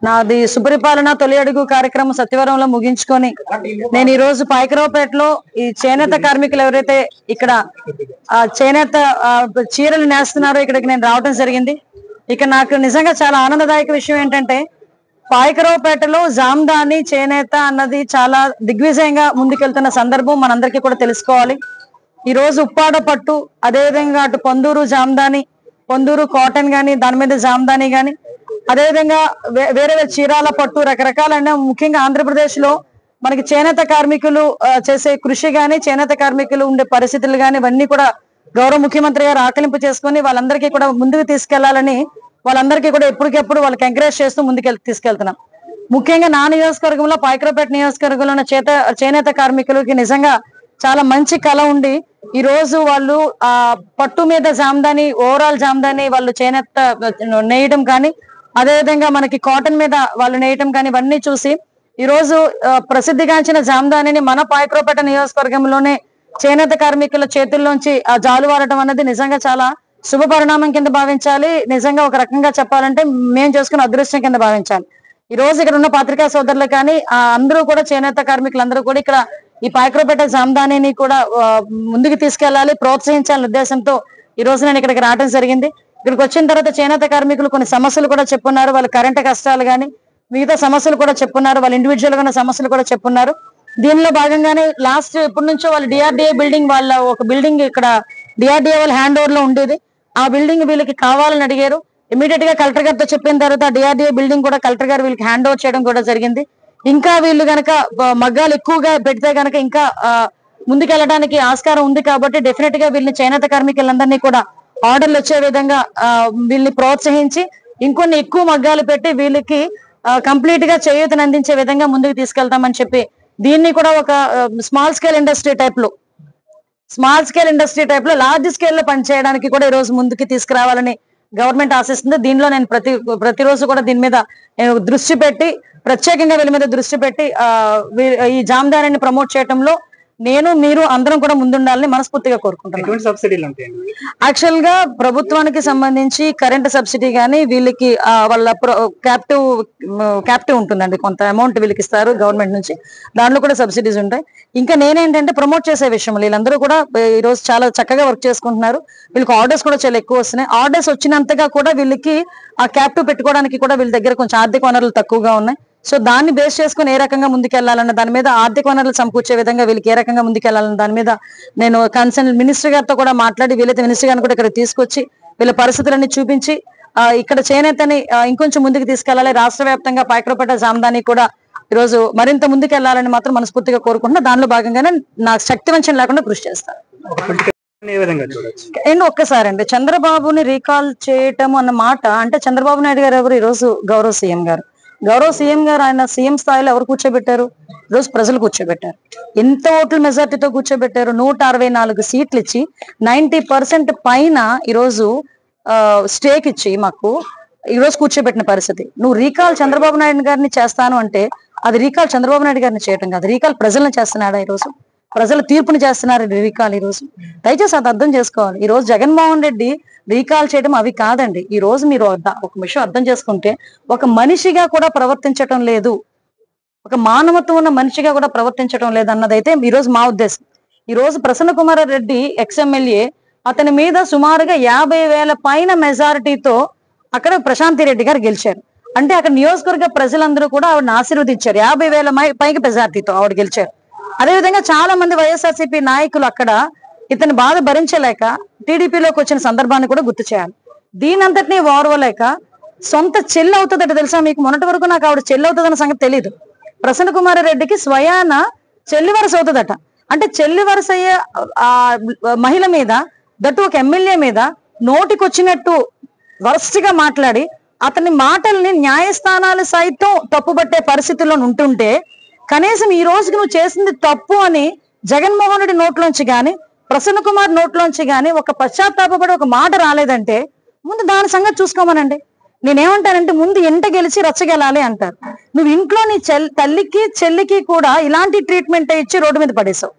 నాది సుపరిపాలన తొలి అడుగు కార్యక్రమం సత్యవరంలో ముగించుకొని నేను ఈ రోజు పాయకరావుపేటలో ఈ చేనేత కార్మికులు ఎవరైతే ఇక్కడ చేనేత చీరలు నేస్తున్నారో ఇక్కడికి నేను రావడం జరిగింది. ఇక నాకు నిజంగా చాలా ఆనందదాయక విషయం ఏంటంటే పాయకరావుపేటలో జామ్దాని చేనేత అన్నది చాలా దిగ్విజయంగా ముందుకెళ్తున్న సందర్భం మనందరికీ కూడా తెలుసుకోవాలి. ఈ రోజు ఉప్పాడ పట్టు, అదేవిధంగా అటు పొందూరు జామ్దాని, పొందూరు కాటన్ గాని, దాని మీద జామ్దాని గాని, అదేవిధంగా వేరే చీరాల పట్టు, రకరకాలైన ముఖ్యంగా ఆంధ్రప్రదేశ్ లో మనకి చేనేత కార్మికులు చేసే కృషి గాని, చేనేత కార్మికులు ఉండే పరిస్థితులు గాని ఇవన్నీ కూడా గౌరవ ముఖ్యమంత్రి గారు ఆకలింపు చేసుకుని వాళ్ళందరికీ కూడా ముందుకు తీసుకెళ్లాలని వాళ్ళందరికీ కూడా ఎప్పటికెప్పుడు వాళ్ళకి ఎంకరేజ్ చేస్తూ తీసుకెళ్తున్నాం. ముఖ్యంగా నా నియోజకవర్గంలో పాయకరావుపేట నియోజకవర్గంలో ఉన్న చేనేత కార్మికులకి నిజంగా చాలా మంచి కళ ఉండి ఈ రోజు వాళ్ళు పట్టు మీద జామ్దాని, ఓవరాల్ జామ్దాని వాళ్ళు చేనేత నేయడం కానీ, అదేవిధంగా మనకి కాటన్ మీద వాళ్ళు నేయటం కానీ ఇవన్నీ చూసి ఈ రోజు ప్రసిద్ధిగాంచిన జామ్దానిని మన పాయకరావుపేట నియోజకవర్గంలోనే చేనేత కార్మికుల చేతుల్లోంచి జాలువారటం అన్నది నిజంగా చాలా శుభ పరిణామం కింద భావించాలి. నిజంగా ఒక రకంగా చెప్పాలంటే మేము చేసుకున్న అదృష్టం కింద భావించాలి. ఈ రోజు ఇక్కడ ఉన్న పత్రికా సోదరులు కానీ అందరూ కూడా చేనేత కార్మికులందరూ కూడా ఇక్కడ ఈ పాయకరావుపేట జామ్దానిని కూడా ముందుకు తీసుకెళ్లాలి, ప్రోత్సహించాలనే ఉద్దేశంతో ఈ రోజు నేను ఇక్కడికి రావడం జరిగింది. ఇక్కడికి వచ్చిన తర్వాత చేనేత కార్మికులు కొన్ని సమస్యలు కూడా చెప్పున్నారు. వాళ్ళ కరెంటు కష్టాలు కానీ మిగతా సమస్యలు కూడా చెప్పున్నారు. వాళ్ళ ఇండివిజువల్ గా ఉన్న సమస్యలు కూడా చెప్పున్నారు. దీనిలో భాగంగానే లాస్ట్ ఎప్పటి నుంచో వాళ్ళ డిఆర్డిఏ బిల్డింగ్, వాళ్ళ ఒక బిల్డింగ్ ఇక్కడ డిఆర్డిఏ వాళ్ళ హ్యాండ్ ఓవర్ లో ఉండేది. ఆ బిల్డింగ్ వీళ్ళకి కావాలని అడిగారు. ఇమీడియట్ గా కలెక్టర్ గారితో చెప్పిన తర్వాత డిఆర్డిఏ బిల్డింగ్ కూడా కలెక్టర్ గారు వీళ్ళకి హ్యాండ్ ఓవర్ చేయడం కూడా జరిగింది. ఇంకా వీళ్ళు గనక మగ్గాలు ఎక్కువగా పెడితే గనక ఇంకా ముందుకెళ్ళడానికి ఆస్కారం ఉంది. కాబట్టి డెఫినెట్ గా వీళ్ళని చేనేత కార్మికులందరినీ కూడా ఆర్డర్లు వచ్చే విధంగా వీళ్ళని ప్రోత్సహించి ఇంకొన్ని ఎక్కువ మగ్గాలు పెట్టి వీళ్ళకి కంప్లీట్ గా చేయూతను అందించే విధంగా ముందుకు తీసుకెళ్తామని చెప్పి దీన్ని కూడా ఒక స్మాల్ స్కేల్ ఇండస్ట్రీ టైప్ లో లార్జ్ స్కేల్ లో పనిచేయడానికి కూడా ఈ రోజు ముందుకు తీసుకురావాలని గవర్నమెంట్ ఆశిస్తుంది. దీనిలో నేను ప్రతిరోజు కూడా దీని మీద దృష్టి పెట్టి ప్రత్యేకంగా వీళ్ళ మీద దృష్టి పెట్టి ఈ జామ్దానిని ప్రమోట్ చేయడంలో నేను మీరు అందరం కూడా ముందుండాలని మనస్ఫూర్తిగా కోరుకుంటున్నాను. యాక్చువల్ గా ప్రభుత్వానికి సంబంధించి కరెంట్ సబ్సిడీ గానీ వీళ్ళకి వాళ్ళ క్యాప్టివ్ ఉంటుందండి. కొంత అమౌంట్ వీళ్ళకి ఇస్తారు గవర్నమెంట్ నుంచి, దాంట్లో కూడా సబ్సిడీస్ ఉంటాయి. ఇంకా నేనేంటంటే ప్రమోట్ చేసే విషయం వీళ్ళందరూ కూడా ఈ రోజు చాలా చక్కగా వర్క్ చేసుకుంటున్నారు. వీళ్ళకి ఆర్డర్స్ కూడా చాలా ఎక్కువ వస్తున్నాయి. ఆర్డర్స్ వచ్చినంతగా కూడా వీళ్ళకి ఆ క్యాప్టివ్ పెట్టుకోవడానికి కూడా వీళ్ళ దగ్గర కొంచెం ఆర్థిక వనరులు తక్కువగా ఉన్నాయి. సో దాన్ని బేస్ చేసుకుని ఏ రకంగా ముందుకెళ్లాలన్న దాని మీద, ఆర్థిక వనరులు సమకూర్చే విధంగా వీళ్ళకి ఏ రకంగా ముందుకెళ్లాలన్న దాని మీద నేను కన్సర్న్ మినిస్టర్ గారితో కూడా మాట్లాడి వీళ్ళైతే మినిస్టర్ గారిని కూడా ఇక్కడ తీసుకొచ్చి వీళ్ళ పరిస్థితులన్నీ చూపించి ఇక్కడ చేనేతని ఇంకొంచెం ముందుకు తీసుకెళ్లాలి. రాష్ట్ర వ్యాప్తంగా పాయకరావుపేట జామ్దాని కూడా ఈరోజు మరింత ముందుకెళ్లాలని మాత్రం మనస్ఫూర్తిగా కోరుకుంటున్నా. దానిలో భాగంగానే నాకు శక్తి వంచన లేకుండా కృషి చేస్తాను. అండ్ ఒక్కసారి అండి చంద్రబాబుని రీకాల్ చేయటం అన్న మాట అంటే చంద్రబాబు నాయుడు గారు ఎవరు? ఈరోజు గౌరవ సీఎం గారు. ఆయన సీఎం స్థాయిలో ఎవరు కూర్చోబెట్టారు? ఈరోజు ప్రజలు కూర్చోబెట్టారు. ఎంత ఓట్ల మెజార్టీతో కూర్చోబెట్టారు? 164 సీట్లు ఇచ్చి 90% పైన ఈరోజు స్టేక్ ఇచ్చి మాకు ఈరోజు కూర్చోబెట్టిన పరిస్థితి. నువ్వు రీకాల్ చంద్రబాబు నాయుడు గారిని చేస్తాను అంటే అది రీకాల్ చంద్రబాబు నాయుడు గారిని చేయటం కాదు, రీకాల్ ప్రజలను చేస్తున్నాడా? ఈరోజు ప్రజల తీర్పుని చేస్తున్నారు రీకాల్. ఈరోజు దయచేసి అది అర్థం చేసుకోవాలి. ఈ రోజు జగన్మోహన్ రెడ్డి రీకాల్ చేయడం అవి కాదండి. ఈ రోజు మీరు ఒక విషయం అర్థం చేసుకుంటే ఒక మనిషిగా కూడా ప్రవర్తించటం లేదు, ఒక మానవత్వం ఉన్న మనిషిగా కూడా ప్రవర్తించడం లేదు అన్నదైతే ఈ రోజు మా ఉద్దేశం. ఈ రోజు ప్రసన్న కుమార్ రెడ్డి ఎక్స్ఎమ్మెల్యే, అతని మీద సుమారుగా 50,000 పైన మెజారిటీతో అక్కడ ప్రశాంతి రెడ్డి గారు గెలిచారు. అంటే అక్కడ నియోజకవర్గ ప్రజలందరూ కూడా ఆవిడని ఆశీర్వదించారు. 50,000 పైకి మెజారిటీతో ఆవిడ గెలిచారు. అదేవిధంగా చాలా మంది వైఎస్ఆర్సీపీ నాయకులు అక్కడ ఇతని బాధ భరించలేక టీడీపీలోకి వచ్చిన సందర్భాన్ని కూడా గుర్తు చేయాలి. దీనంతటినీ ఓర్వలేక సొంత చెల్లి అవుతుందట తెలుసా మీకు? మొన్నటి వరకు నాకు ఆవిడ చెల్లి అవుతుందన్న సంగతి తెలీదు. ప్రసన్న కుమార్ రెడ్డికి స్వయాన చెల్లి వరుస అవుతుందట. అంటే చెల్లి వరుస అయ్యే ఆ మహిళ మీద, దట్టు ఒక ఎమ్మెల్యే మీద నోటికొచ్చినట్టు వరస్ట్గా మాట్లాడి అతని మాటల్ని న్యాయస్థానాలు సైతం తప్పుబట్టే పరిస్థితుల్లో ఉంటుంటే కనీసం ఈ రోజుకి నువ్వు చేసింది తప్పు అని జగన్మోహన్ రెడ్డి నోట్లోంచి గాని, ప్రసన్న కుమార్ నోట్లోంచి గాని ఒక పశ్చాత్తాపడి ఒక మాట రాలేదంటే ముందు దాని సంగతి చూసుకోమనండి. నేనేమంటానంటే ముందు ఎంట గెలిచి రచ్చగెలాలి అంటారు. నువ్వు ఇంట్లో నీ తల్లికి చెల్లికి కూడా ఇలాంటి ట్రీట్మెంట్ ఇచ్చి రోడ్డు మీద పడేసావు.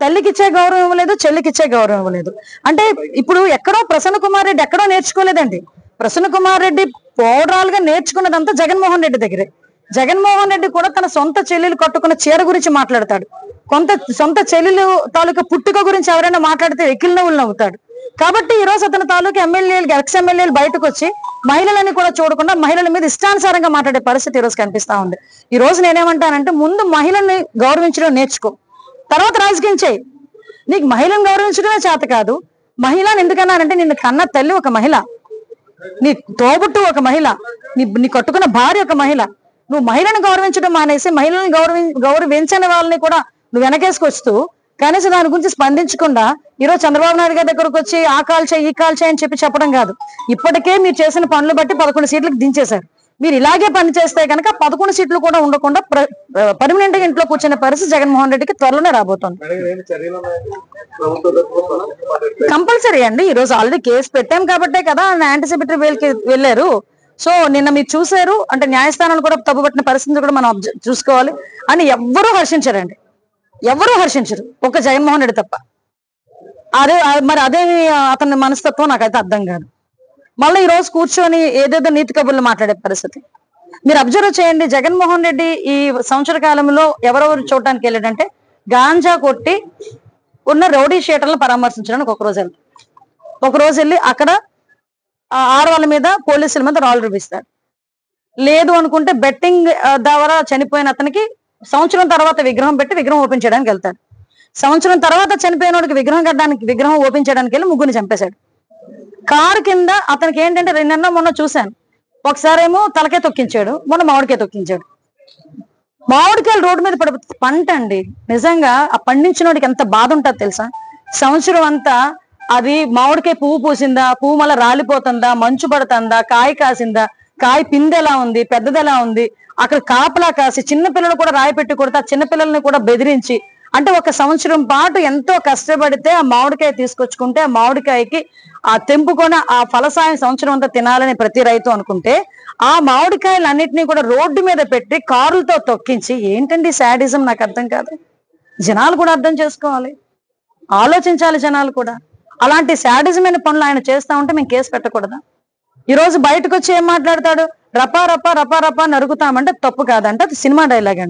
తల్లికి ఇచ్చే గౌరవం ఇవ్వలేదు, చెల్లికి ఇచ్చే గౌరవం ఇవ్వలేదు. అంటే ఇప్పుడు ఎక్కడో ప్రసన్న కుమార్ రెడ్డి ఎక్కడో నేర్చుకోలేదండి. ప్రసన్న కుమార్ రెడ్డి ఓవరాల్ గా నేర్చుకున్నదంతా జగన్మోహన్ రెడ్డి దగ్గరే. జగన్మోహన్ రెడ్డి కూడా తన సొంత చెల్లెలు కట్టుకున్న చీర గురించి మాట్లాడతాడు. సొంత చెల్లెలు తాలూకా పుట్టుక గురించి ఎవరైనా మాట్లాడితే ఎక్కిలి నవ్వులు నవ్వుతాడు. కాబట్టి ఈ రోజు అతని తాలూకా ఎమ్మెల్యేలు, ఎక్స్ ఎమ్మెల్యేలు బయటకు వచ్చి మహిళలని కూడా చూడకుండా మహిళల మీద ఇష్టానుసారంగా మాట్లాడే పరిస్థితి ఈ రోజు కనిపిస్తా ఉంది. ఈ రోజు నేనేమంటానంటే, ముందు మహిళల్ని గౌరవించడం నేర్చుకో, తర్వాత రాజకీయం చేయి. నీకు మహిళను గౌరవించడమే చేత కాదు. మహిళని ఎందుకన్నానంటే, నిన్ను కన్న తల్లి ఒక మహిళ, నీ తోబుట్టు ఒక మహిళ, నీ కట్టుకున్న భార్య ఒక మహిళ. నువ్వు మహిళను గౌరవించడం మానేసి మహిళలను గౌరవించని వాళ్ళని కూడా నువ్వు వెనకేసుకొస్తూ కనీసం దాని గురించి స్పందించకుండా ఈరోజు చంద్రబాబు నాయుడు గారి దగ్గరకు వచ్చి ఆ కాల్ చేయి ఈ కాల్ చేయి అని చెప్పడం కాదు. ఇప్పటికే మీరు చేసిన పనులు బట్టి 11 సీట్లకు దించేశారు. మీరు ఇలాగే పని చేస్తే కనుక 11 సీట్లు కూడా ఉండకుండా పర్మనెంట్ గా ఇంట్లో కూర్చునే పరిస్థితి జగన్మోహన్ రెడ్డికి త్వరలోనే రాబోతోంది. కంపల్సరీ అండి. ఈ రోజు ఆల్రెడీ కేసు పెట్టాం కాబట్టే కదా యాంటిసిపేటరీ బెయిల్కి వెళ్ళారు. సో నిన్న మీరు చూసారు అంటే న్యాయస్థానాలు కూడా తప్పుపట్టిన పరిస్థితి కూడా మనం చూసుకోవాలి. అని ఎవ్వరూ హర్షించారండి, ఎవరూ హర్షించరు, ఒక్క జగన్మోహన్ రెడ్డి తప్ప. అదే అతని మనస్తత్వం నాకైతే అర్థం కాదు. మళ్ళీ ఈ రోజు కూర్చొని ఏదేదో నీతి కబుర్లు మాట్లాడే పరిస్థితి మీరు అబ్జర్వ్ చేయండి. జగన్మోహన్ రెడ్డి ఈ సంవత్సర కాలంలో ఎవరెవరు చూడటానికి వెళ్ళాడంటే, గాంజా కొట్టి ఉన్న రౌడీ షీటర్లను పరామర్శించడానికి ఒక రోజు వెళ్ళి అక్కడ ఆడవాళ్ళ మీద, పోలీసుల మీద రాళ్ళు చూపిస్తాడు. లేదు అనుకుంటే బెట్టింగ్ ద్వారా చనిపోయిన అతనికి సంవత్సరం తర్వాత విగ్రహం పెట్టి విగ్రహం ఓపెన్ చేయడానికి వెళ్తాడు. సంవత్సరం తర్వాత చనిపోయిన వాడికి విగ్రహం ఓపెన్ చేయడానికి వెళ్ళి ముగ్గురిని చంపేశాడు. కారు కింద అతనికి ఏంటంటే మొన్న చూశాను, ఒకసారి ఏమో తలకే తొక్కించాడు, మొన్న మామిడికాయ తొక్కించాడు. మామిడికాయలు రోడ్డు మీద పంట అండి. నిజంగా ఆ పండించినోడికి ఎంత బాధ ఉంటుందో తెలుసా? సంవత్సరం అంతా అది మామిడికాయ పువ్వు పూసిందా, పువ్వు మళ్ళీ రాలిపోతుందా, మంచు పడుతుందా, కాయ కాసిందా, కాయ పిందె ఎలా ఉంది, పెద్దది ఎలా ఉంది, అక్కడ కాపలా కాసి చిన్నపిల్లలు కూడా రాయి పెట్టి కొడితే ఆ చిన్నపిల్లల్ని కూడా బెదిరించి, అంటే ఒక సంవత్సరం పాటు ఎంతో కష్టపడితే ఆ మామిడికాయ తీసుకొచ్చుకుంటే ఆ మామిడికాయకి ఆ తెంపుకొని ఆ ఫలసాయం సంవత్సరం అంతా తినాలని ప్రతి రైతు అనుకుంటే, ఆ మామిడికాయలు అన్నిటినీ కూడా రోడ్డు మీద పెట్టి కారులతో తొక్కించి, ఏంటండి శాడిజం? నాకు అర్థం కాదు. జనాలు కూడా అర్థం చేసుకోవాలి, ఆలోచించాలి జనాలు కూడా. అలాంటి శాడిజమైన పనులు ఆయన చేస్తా ఉంటే మేము కేసు పెట్టకూడదా? ఈ రోజు బయటకు వచ్చి ఏం మాట్లాడతాడు? రపా రపా రపా రపా నరుగుతామంటే తప్పు కాదంటే అది సినిమా డైలాగ్ అండి.